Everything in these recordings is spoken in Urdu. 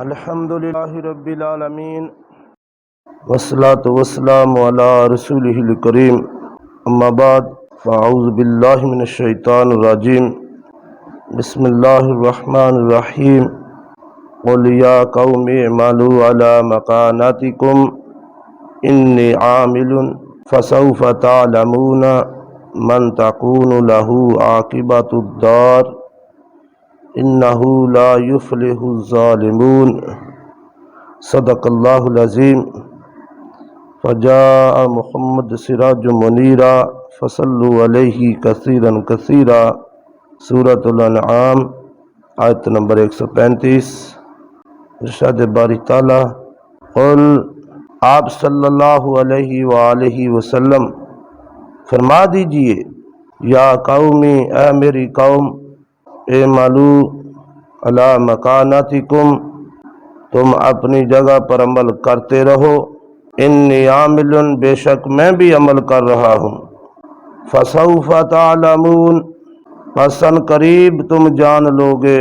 الحمد للہ رب العالمین والصلاة والسلام علی رسولہ الکریم اما بعد فاعوذ باللہ من الشیطان الرجیم بسم اللہ الرحمن الرحیم قل یا قوم اعملوا علی مکانتکم انی عامل فسوف تعلمون من تکون لہ عاقبۃ الدار انہ لا یفلح الظالمون صدق اللہ العظیم فجاء محمد سراج منیرا فصلوا علیہ کثیرا کثیرا سورۃ الانعام آیت نمبر 135۔ ارشاد باری تعالی، قل آپ صلی اللہ علیہ وآلہ وسلم فرما دیجئے، یا قومی اے میری قوم، اعملوا علی مکانتکم تم اپنی جگہ پر عمل کرتے رہو، انی عامل بے شک میں بھی عمل کر رہا ہوں، فسوف تعلمون پس ان قریب تم جان لوگے،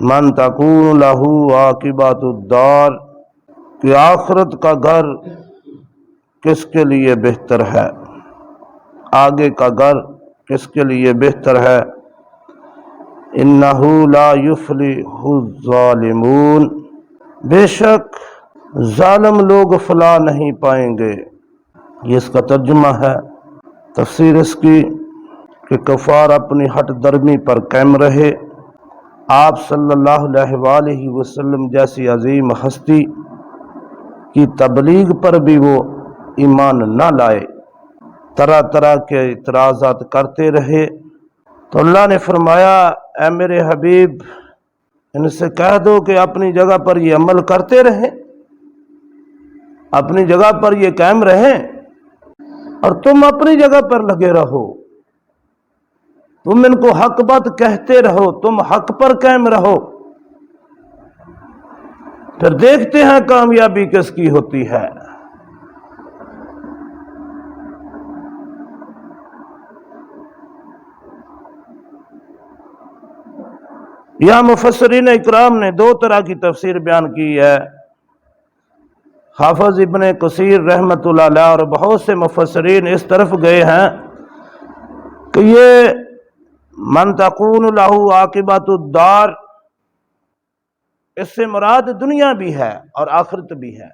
من تکون لہ عاقبۃ الدار کہ آخرت کا گھر کس کے لیے بہتر ہے، آگے کا گھر کس کے لیے بہتر ہے۔ انہ لا یفلح الظالمون بے شک ظالم لوگ فلاح نہیں پائیں گے۔ یہ اس کا ترجمہ ہے۔ تفسیر اس کی کہ کفار اپنی ہٹ درمی پر قائم رہے، آپ صلی اللہ علیہ وآلہ وسلم جیسی عظیم ہستی کی تبلیغ پر بھی وہ ایمان نہ لائے، طرح طرح کے اعتراضات کرتے رہے، تو اللہ نے فرمایا اے میرے حبیب ان سے کہہ دو کہ اپنی جگہ پر یہ عمل کرتے رہیں، اپنی جگہ پر یہ قائم رہیں، اور تم اپنی جگہ پر لگے رہو، تم ان کو حق بات کہتے رہو، تم حق پر قائم رہو، پھر دیکھتے ہیں کامیابی کس کی ہوتی ہے۔ یہاں مفسرین اکرام نے دو طرح کی تفسیر بیان کی ہے۔ حافظ ابن کثیر رحمۃ اللہ علیہ اور بہت سے مفسرین اس طرف گئے ہیں کہ یہ من تکون لہ عاقبۃ الدار اس سے مراد دنیا بھی ہے اور آخرت بھی ہے،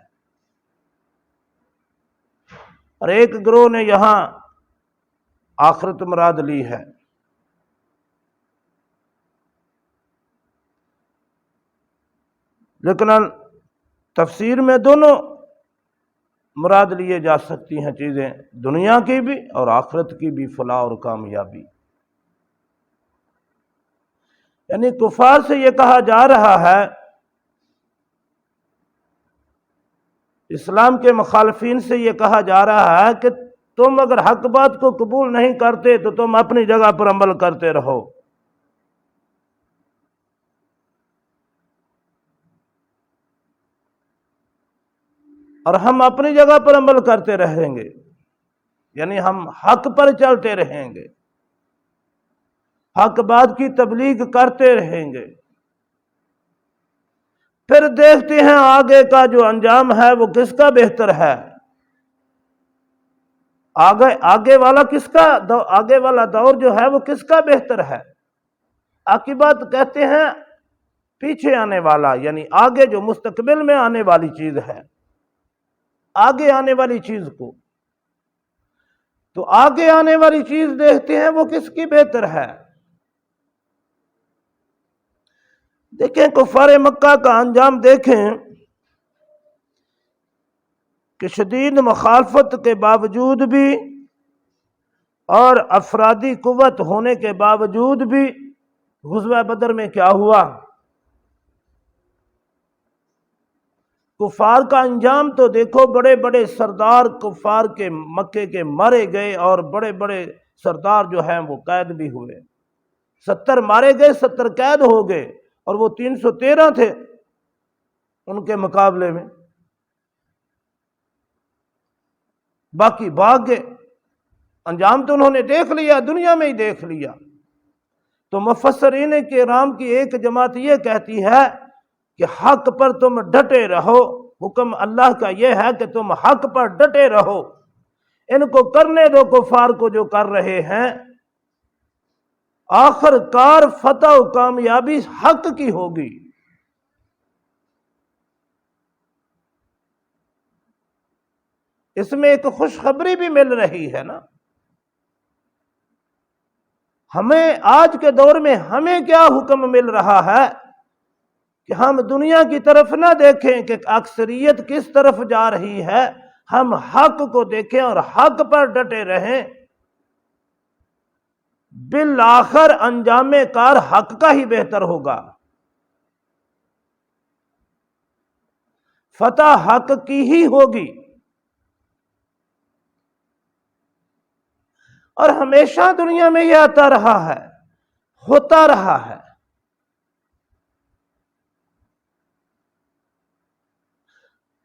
اور ایک گروہ نے یہاں آخرت مراد لی ہے۔ لیکن تفسیر میں دونوں مراد لیے جا سکتی ہیں چیزیں، دنیا کی بھی اور آخرت کی بھی فلاح اور کامیابی۔ یعنی کفار سے یہ کہا جا رہا ہے، اسلام کے مخالفین سے یہ کہا جا رہا ہے کہ تم اگر حق بات کو قبول نہیں کرتے تو تم اپنی جگہ پر عمل کرتے رہو، اور ہم اپنی جگہ پر عمل کرتے رہیں گے، یعنی ہم حق پر چلتے رہیں گے، حق بات کی تبلیغ کرتے رہیں گے، پھر دیکھتے ہیں آگے کا جو انجام ہے وہ کس کا بہتر ہے، آگے والا دور جو ہے وہ کس کا بہتر ہے۔ عاقبت کہتے ہیں پیچھے آنے والا، یعنی آگے جو مستقبل میں آنے والی چیز ہے، آگے آنے والی چیز کو، تو آگے آنے والی چیز دیکھتے ہیں وہ کس کی بہتر ہے۔ دیکھیں کفار مکہ کا انجام دیکھیں کہ شدید مخالفت کے باوجود بھی اور افرادی قوت ہونے کے باوجود بھی غزوہ بدر میں کیا ہوا؟ کفار کا انجام تو دیکھو، بڑے بڑے سردار کفار کے مکے کے مارے گئے، اور بڑے بڑے سردار جو ہیں وہ قید بھی ہوئے، 70 مارے گئے، 70 قید ہو گئے، اور وہ 313 تھے ان کے مقابلے میں، باقی بھاگ گئے۔ انجام تو انہوں نے دیکھ لیا، دنیا میں ہی دیکھ لیا۔ تو مفسرین کرام کی ایک جماعت یہ کہتی ہے کہ حق پر تم ڈٹے رہو، حکم اللہ کا یہ ہے کہ تم حق پر ڈٹے رہو، ان کو کرنے دو کفار کو جو کر رہے ہیں، آخر کار فتح و کامیابی حق کی ہوگی۔ اس میں ایک خوشخبری بھی مل رہی ہے نا، ہمیں آج کے دور میں ہمیں کیا حکم مل رہا ہے کہ ہم دنیا کی طرف نہ دیکھیں کہ اکثریت کس طرف جا رہی ہے، ہم حق کو دیکھیں اور حق پر ڈٹے رہیں، بالآخر انجام کار حق کا ہی بہتر ہوگا، فتح حق کی ہی ہوگی۔ اور ہمیشہ دنیا میں یہ آتا رہا ہے، ہوتا رہا ہے۔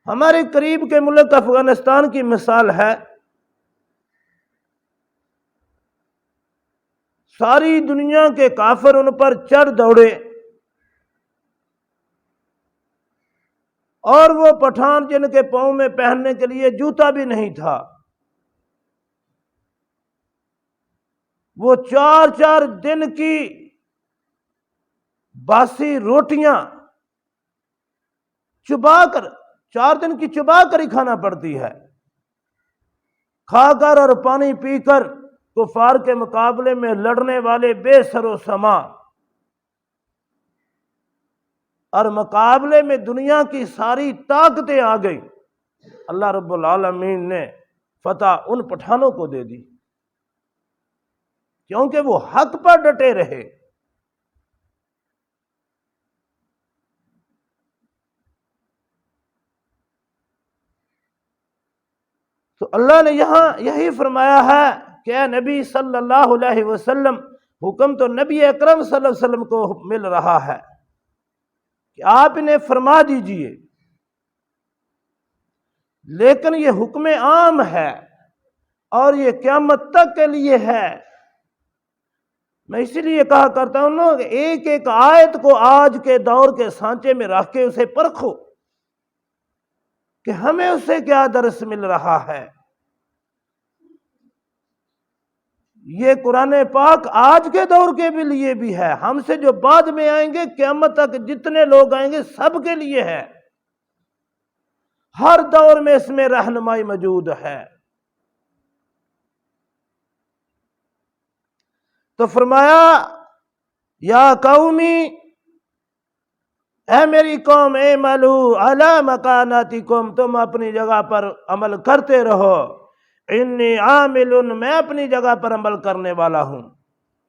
ہمارے قریب کے ملک افغانستان کی مثال ہے، ساری دنیا کے کافر ان پر چڑھ دوڑے، اور وہ پٹھان جن کے پاؤں میں پہننے کے لیے جوتا بھی نہیں تھا، وہ 4 دن کی باسی روٹیاں چبا کر 4 دن کی چبا کر ہی کھانا پڑتی ہے، کھا کر اور پانی پی کر کفار کے مقابلے میں لڑنے والے بے سر و سما، اور مقابلے میں دنیا کی ساری طاقتیں آ گئی، اللہ رب العالمین نے فتح ان پٹھانوں کو دے دی، کیونکہ وہ حق پر ڈٹے رہے۔ تو اللہ نے یہاں یہی فرمایا ہے کہ اے نبی صلی اللہ علیہ وسلم، حکم تو نبی اکرم صلی اللہ علیہ وسلم کو مل رہا ہے کہ آپ انہیں فرما دیجئے، لیکن یہ حکم عام ہے اور یہ قیامت تک کے لیے ہے۔ میں اسی لیے کہا کرتا ہوں نا کہ ایک ایک آیت کو آج کے دور کے سانچے میں رکھ کے اسے پرکھو کہ ہمیں اس سے کیا درس مل رہا ہے۔ یہ قرآن پاک آج کے دور کے بھی لیے بھی ہے، ہم سے جو بعد میں آئیں گے قیامت تک جتنے لوگ آئیں گے سب کے لیے ہے، ہر دور میں اس میں رہنمائی موجود ہے۔ تو فرمایا یا قومی، اے میری قوم، اعملوا علی مکاناتکم، تم اپنی جگہ پر عمل کرتے رہو، انی عامل، میں اپنی جگہ پر عمل کرنے والا ہوں،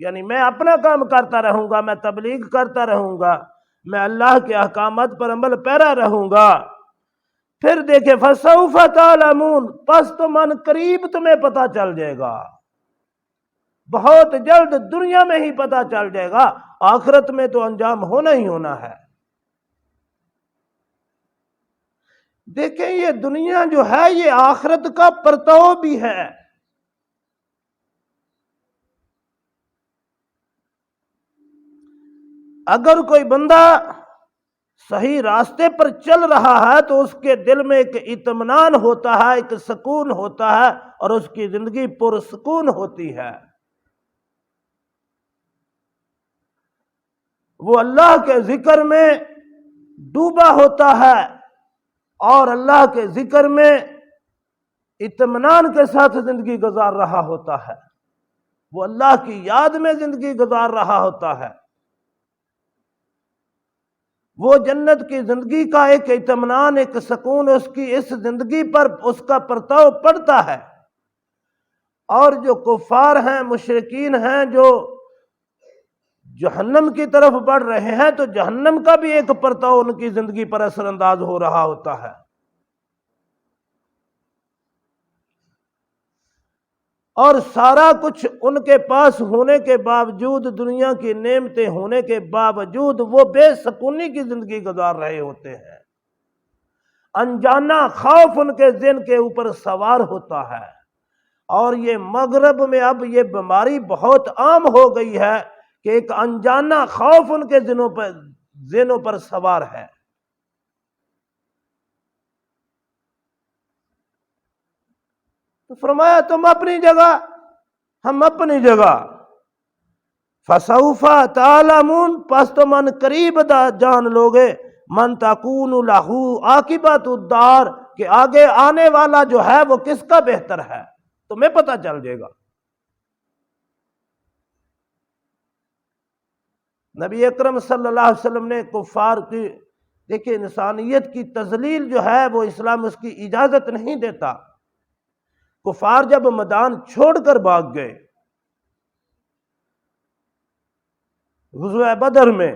یعنی میں اپنا کام کرتا رہوں گا، میں تبلیغ کرتا رہوں گا، میں اللہ کے احکامات پر عمل پیرا رہوں گا۔ پھر دیکھیں فسوف تعلمون، پس تو من قریب تمہیں پتہ چل جائے گا، بہت جلد دنیا میں ہی پتہ چل جائے گا، آخرت میں تو انجام ہونا ہی ہونا ہے۔ دیکھیں یہ دنیا جو ہے یہ آخرت کا پرتو بھی ہے۔ اگر کوئی بندہ صحیح راستے پر چل رہا ہے تو اس کے دل میں ایک اطمینان ہوتا ہے، ایک سکون ہوتا ہے، اور اس کی زندگی پرسکون ہوتی ہے۔ وہ اللہ کے ذکر میں ڈوبا ہوتا ہے اور اللہ کے ذکر میں اطمینان کے ساتھ زندگی گزار رہا ہوتا ہے، وہ اللہ کی یاد میں زندگی گزار رہا ہوتا ہے، وہ جنت کی زندگی کا ایک اطمینان، ایک سکون اس کی اس زندگی پر اس کا پرتو پڑتا ہے۔ اور جو کفار ہیں، مشرکین ہیں، جو جہنم کی طرف بڑھ رہے ہیں، تو جہنم کا بھی ایک پرتو ان کی زندگی پر اثر انداز ہو رہا ہوتا ہے۔ اور سارا کچھ ان کے پاس ہونے کے باوجود، دنیا کی نعمتیں ہونے کے باوجود، وہ بے سکونی کی زندگی گزار رہے ہوتے ہیں، انجانا خوف ان کے ذہن کے اوپر سوار ہوتا ہے۔ اور یہ مغرب میں اب یہ بیماری بہت عام ہو گئی ہے کہ ایک انجانا خوف ان کے ذہنوں پر سوار ہے۔ تو فرمایا تم اپنی جگہ، ہم اپنی جگہ، فسوف تعلمون، پس تم ان قریب جان لوگے، من تکون لہ عاقبۃ الدار، کہ آگے آنے والا جو ہے وہ کس کا بہتر ہے، تمہیں پتہ چل جائے گا۔ نبی اکرم صلی اللہ علیہ وسلم نے کفار کی، دیکھیں انسانیت کی تذلیل جو ہے وہ اسلام اس کی اجازت نہیں دیتا۔ کفار جب میدان چھوڑ کر بھاگ گئے غزوہ بدر میں،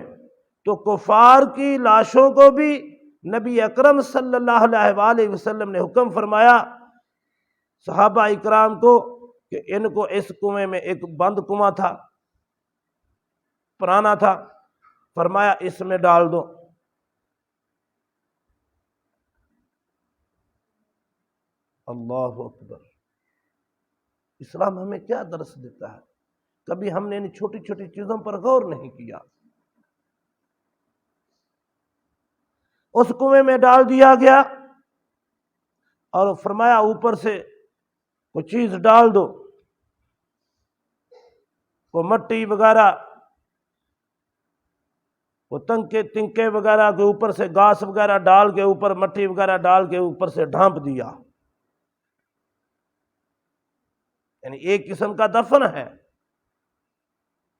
تو کفار کی لاشوں کو بھی نبی اکرم صلی اللہ علیہ وآلہ وسلم نے حکم فرمایا صحابہ اکرام کو کہ ان کو اس کنویں میں، ایک بند کنواں تھا، پرانا تھا، فرمایا اس میں ڈال دو۔ اللہ اکبر! اسلام ہمیں کیا درس دیتا ہے؟ کبھی ہم نے ان چھوٹی چھوٹی چیزوں پر غور نہیں کیا۔ اس کنویں میں ڈال دیا گیا اور فرمایا اوپر سے کوئی چیز ڈال دو، وہ مٹی وغیرہ، وہ تنکے وغیرہ کے اوپر سے گھاس وغیرہ ڈال کے، اوپر مٹی وغیرہ ڈال کے اوپر سے ڈھانپ دیا، یعنی ایک قسم کا دفن ہے۔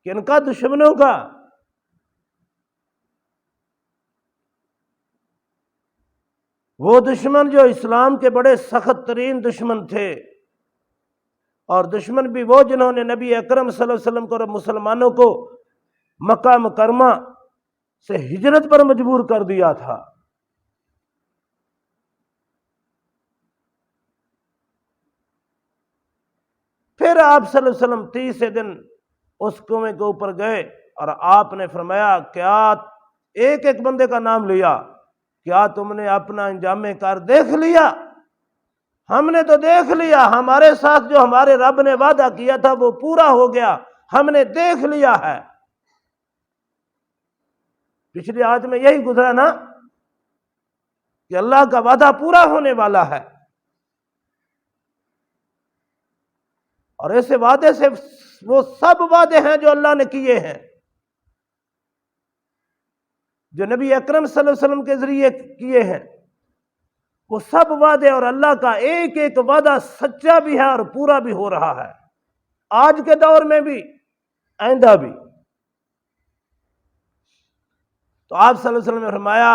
کن کا؟ دشمنوں کا۔ وہ دشمن جو اسلام کے بڑے سخت ترین دشمن تھے، اور دشمن بھی وہ جنہوں نے نبی اکرم صلی اللہ علیہ وسلم کو اور مسلمانوں کو مکہ مکرمہ سے ہجرت پر مجبور کر دیا تھا۔ پھر آپ صلی اللہ علیہ وسلم 30 دن اس کنویں کے اوپر گئے اور آپ نے فرمایا کیا، ایک ایک بندے کا نام لیا، کیا تم نے اپنا انجام کار دیکھ لیا؟ ہم نے تو دیکھ لیا، ہمارے ساتھ جو ہمارے رب نے وعدہ کیا تھا وہ پورا ہو گیا، ہم نے دیکھ لیا ہے۔ پچھلی آیت میں یہی گزرا نا کہ اللہ کا وعدہ پورا ہونے والا ہے، اور ایسے وعدے سے وہ سب وعدے ہیں جو اللہ نے کیے ہیں، جو نبی اکرم صلی اللہ علیہ وسلم کے ذریعے کیے ہیں، وہ سب وعدے، اور اللہ کا ایک ایک وعدہ سچا بھی ہے اور پورا بھی ہو رہا ہے، آج کے دور میں بھی، آئندہ بھی۔ تو آپ صلی اللہ علیہ وسلم نے فرمایا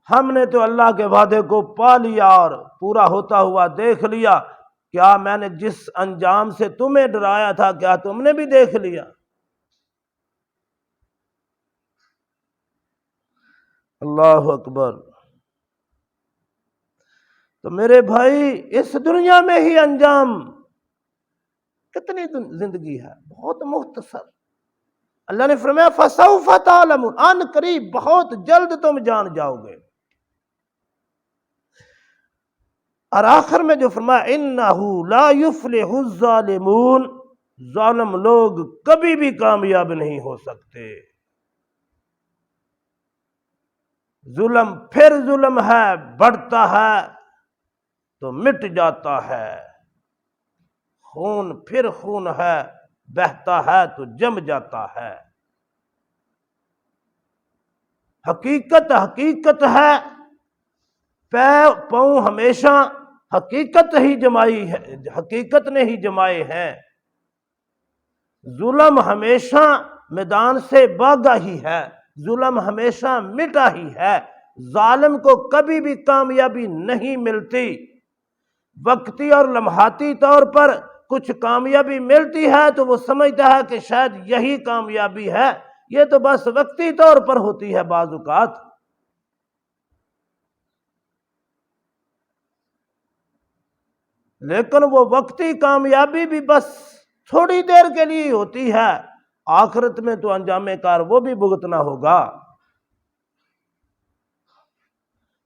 ہم نے تو اللہ کے وعدے کو پا لیا اور پورا ہوتا ہوا دیکھ لیا، کیا میں نے جس انجام سے تمہیں ڈرایا تھا کیا تم نے بھی دیکھ لیا؟ اللہ اکبر! تو میرے بھائی اس دنیا میں ہی انجام، کتنی زندگی ہے، بہت مختصر۔ اللہ نے فرمایا فسوف تعلمون، ان قریب، بہت جلد تم جان جاؤ گے۔ اور آخر میں جو فرمایا انہو لا یفلح الظالمون، ظالم لوگ کبھی بھی کامیاب نہیں ہو سکتے۔ ظلم پھر ظلم ہے، بڑھتا ہے تو مٹ جاتا ہے، خون پھر خون ہے، بہتا ہے تو جم جاتا ہے۔ حقیقت حقیقت ہے، پاؤں ہمیشہ حقیقت ہی جمائی ہے، حقیقت نے ہی جمائے ہیں۔ ظلم ہمیشہ میدان سے بھاگا ہی ہے، ظلم ہمیشہ مٹا ہی ہے، ظالم کو کبھی بھی کامیابی نہیں ملتی۔ وقتی اور لمحاتی طور پر کچھ کامیابی ملتی ہے تو وہ سمجھتا ہے کہ شاید یہی کامیابی ہے، یہ تو بس وقتی طور پر ہوتی ہے بعض اوقات۔ لیکن وہ وقتی کامیابی بھی بس تھوڑی دیر کے لیے ہوتی ہے، آخرت میں تو انجام کار وہ بھی بھگتنا ہوگا۔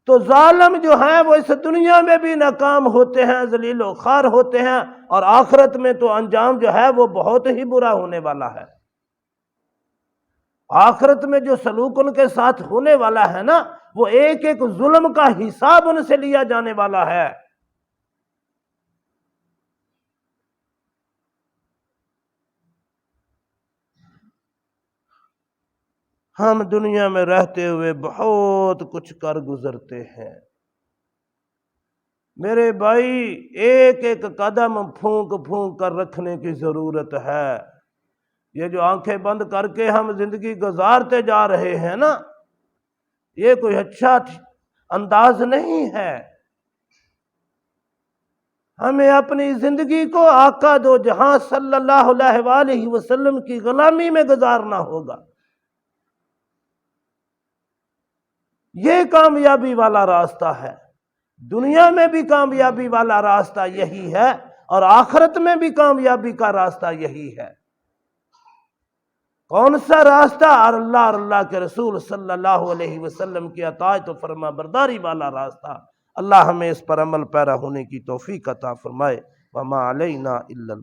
تو ظالم جو ہیں وہ اس دنیا میں بھی ناکام ہوتے ہیں، ذلیل و خوار ہوتے ہیں، اور آخرت میں تو انجام جو ہے وہ بہت ہی برا ہونے والا ہے۔ آخرت میں جو سلوک ان کے ساتھ ہونے والا ہے نا، وہ ایک ایک ظلم کا حساب ان سے لیا جانے والا ہے۔ ہم دنیا میں رہتے ہوئے بہت کچھ کر گزرتے ہیں میرے بھائی، ایک ایک قدم پھونک پھونک کر رکھنے کی ضرورت ہے۔ یہ جو آنکھیں بند کر کے ہم زندگی گزارتے جا رہے ہیں نا، یہ کوئی اچھا انداز نہیں ہے۔ ہمیں اپنی زندگی کو آقا دو جہاں صلی اللہ علیہ وآلہ وسلم کی غلامی میں گزارنا ہوگا۔ یہ کامیابی والا راستہ ہے۔ دنیا میں بھی کامیابی والا راستہ یہی ہے اور آخرت میں بھی کامیابی کا راستہ یہی ہے۔ کون سا راستہ؟ اور اللہ کے رسول صلی اللہ علیہ وسلم کی اطاعت و فرما برداری والا راستہ۔ اللہ ہمیں اس پر عمل پیرا ہونے کی توفیق عطا فرمائے۔ وما علینا الا